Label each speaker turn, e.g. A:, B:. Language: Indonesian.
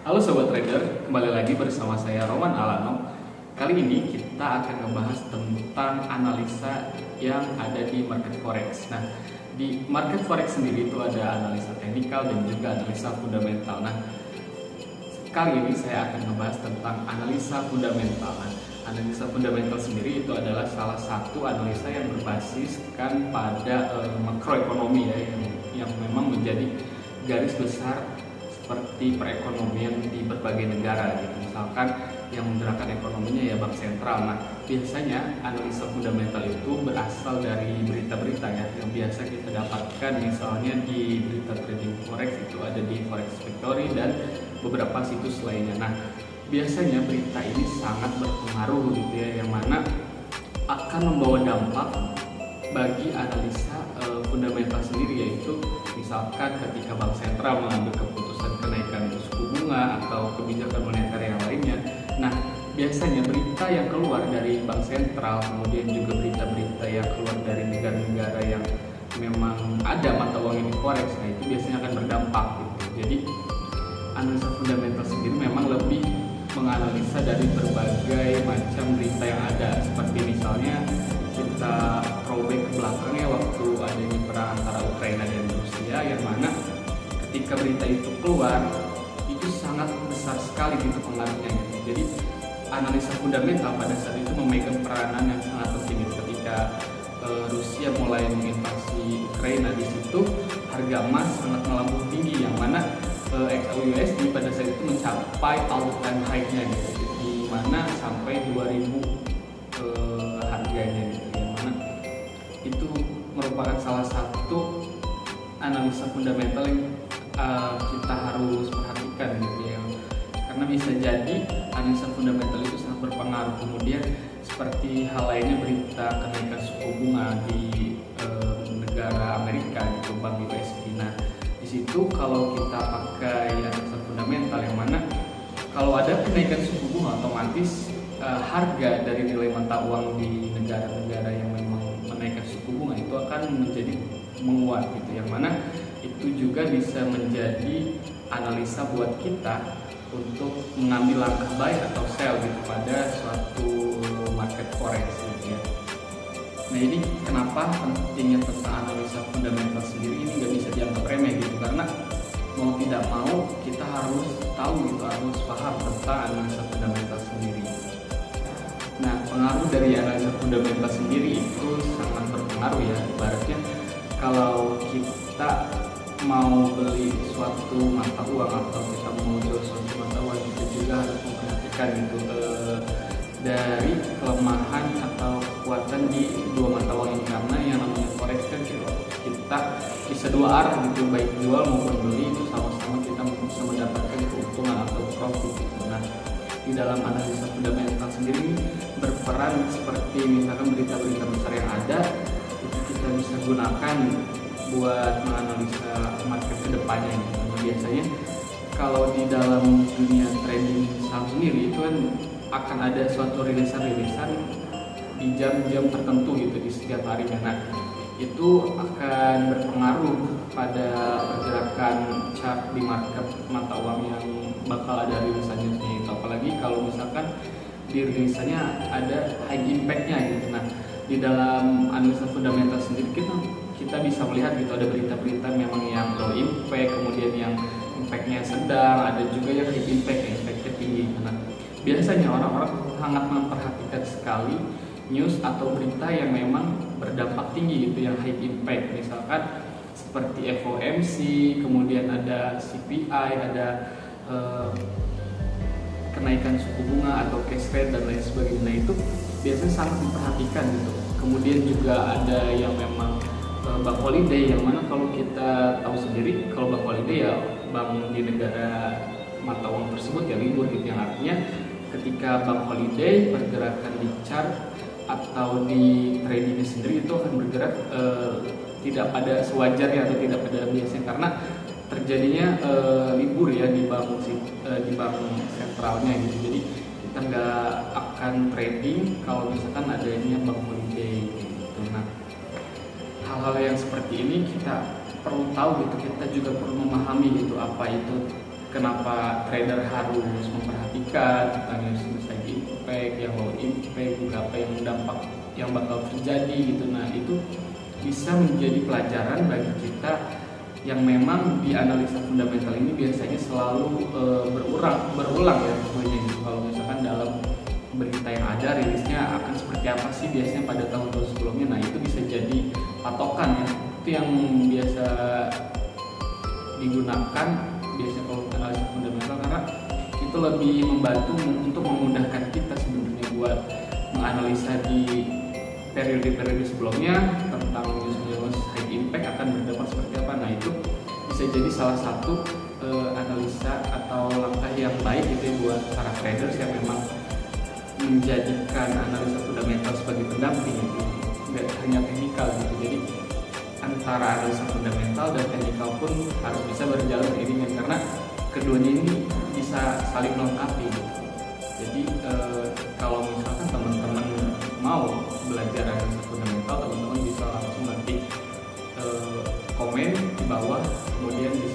A: Halo Sobat Trader, kembali lagi bersama saya Roman Alano. Kali ini kita akan membahas tentang analisa yang ada di market forex. Nah, di market forex sendiri itu ada analisa teknikal dan juga analisa fundamental. Nah, kali ini saya akan membahas tentang analisa fundamental. Nah, analisa fundamental sendiri itu adalah salah satu analisa yang berbasiskan pada makroekonomi ya, yang memang menjadi garis besar seperti perekonomian di berbagai negara gitu. Misalkan yang menggerakkan ekonominya ya bank sentral. Nah, biasanya analisa fundamental itu berasal dari berita-berita ya yang biasa kita dapatkan misalnya di berita trading forex, itu ada di Forex Factory dan beberapa situs lainnya. Nah, biasanya berita ini sangat berpengaruh gitu ya, yang mana akan membawa dampak bagi analisa fundamental sendiri, yaitu misalkan ketika bank sentral mengambil keputusan kenaikan suku bunga atau kebijakan moneter yang lainnya. Nah, biasanya berita yang keluar dari bank sentral, kemudian juga berita-berita yang keluar dari negara-negara yang memang ada mata uang di forex, nah itu biasanya akan berdampak gitu. Jadi analisa fundamental sendiri memang lebih menganalisa dari berbagai macam berita yang ada, seperti misalnya kita throwback ke belakangnya waktu adanya perang antara Ukraina dan Rusia, yang mana ketika berita itu keluar itu sangat besar sekali gitu pengaruhnya gitu. Jadi analisa fundamental pada saat itu memegang peranan yang sangat penting gitu. Ketika Rusia mulai menginvasi Ukraina, di situ harga emas sangat melambung tinggi, yang mana XAUUSD pada saat itu mencapai all time high-nya gitu, di mana sampai 2000 harganya gitu, yang mana itu merupakan salah satu analisa fundamental yang kita harus perhatikan gitu ya, karena bisa jadi analisa fundamental itu sangat berpengaruh. Kemudian seperti hal lainnya berita kenaikan suku bunga di negara Amerika gitu, Bank USD. Nah, di situ kalau kita pakai analisa fundamental, yang mana kalau ada kenaikan suku bunga, otomatis harga dari nilai mata uang di negara-negara yang memang menaikkan suku bunga itu akan menjadi menguat gitu, yang mana itu juga bisa menjadi analisa buat kita untuk mengambil langkah buy atau sell gitu pada suatu market forex gitu ya. Nah, ini kenapa pentingnya tentang analisa fundamental sendiri ini nggak bisa dianggap remeh gitu, karena mau tidak mau kita harus tahu gitu, harus paham tentang analisa fundamental sendiri. Nah, pengaruh dari analisa fundamental sendiri itu sangat berpengaruh ya. Ibaratnya kalau kita mau beli suatu mata uang atau kita mau jual suatu mata uang, kita juga harus memperhatikan gitu dari kelemahan atau kekuatan di dua mata uang ini, karena yang namanya forex kan kita bisa dua arah gitu, baik jual maupun beli itu sama-sama kita bisa mendapatkan keuntungan atau profit gitu. Nah, di dalam analisa fundamental sendiri berperan seperti misalkan berita-berita besar yang ada itu kita bisa gunakan buat menganalisa market kedepannya gitu. Nah, biasanya kalau di dalam dunia trading saham sendiri itu kan akan ada suatu rilisan-rilisan di jam-jam tertentu gitu di setiap harinya. Nah, itu akan berpengaruh pada pergerakan chart di market mata uang yang bakal ada rilisannya itu. Apalagi kalau misalkan di rilisannya ada high impact-nya gitu. Nah, di dalam analisa fundamental sendiri kita bisa melihat gitu, ada berita-berita memang yang low impact, kemudian yang impact-nya sedang, ada juga yang high impact, yang impact-nya tinggi. Nah, biasanya orang-orang sangat memperhatikan sekali news atau berita yang memang berdampak tinggi gitu, yang high impact, misalkan seperti FOMC, kemudian ada CPI, ada kenaikan suku bunga atau cash rate dan lain sebagainya. Nah, itu biasanya sangat memperhatikan gitu. Kemudian juga ada yang memang bank holiday, yang mana kalau kita tahu sendiri kalau bank holiday ya bank di negara mata uang tersebut ya libur gitu, yang artinya ketika bank holiday pergerakan di chart atau di tradingnya sendiri itu akan bergerak tidak pada sewajarnya atau tidak pada biasanya, karena terjadinya libur ya di bank sentralnya gitu. Jadi kita nggak akan trading kalau misalkan adanya bank holiday gitu. Nah, hal-hal yang seperti ini kita perlu tahu gitu, kita juga perlu memahami gitu apa itu kenapa trader harus memperhatikan tentang yang high impact, yang low impact, apa yang dampak yang bakal terjadi gitu. Nah itu bisa menjadi pelajaran bagi kita yang memang di analisa fundamental ini biasanya selalu berulang ya pokoknya gitu. Kalau misalkan dalam berita yang ada rilisnya akan seperti apa sih biasanya pada tahun-tahun sebelumnya, nah itu bisa jadi patokan ya. Itu yang biasa digunakan biasanya kalau analisa fundamental, karena itu lebih membantu untuk memudahkan kita sebenarnya buat menganalisa di periode-periode sebelumnya tentang news high impact akan berdampak seperti apa. Nah itu bisa jadi salah satu analisa atau langkah yang baik gitu ya buat para traders yang memang menjadikan analisa fundamental sebagai pendamping gitu, nggak hanya teknikal gitu. Jadi antara analisa fundamental dan teknikal pun harus bisa berjalan beriringan karena keduanya ini bisa saling melengkapi gitu. Jadi kalau misalkan teman-teman mau belajar analisa fundamental, teman-teman bisa langsung nanti komen di bawah, kemudian bisa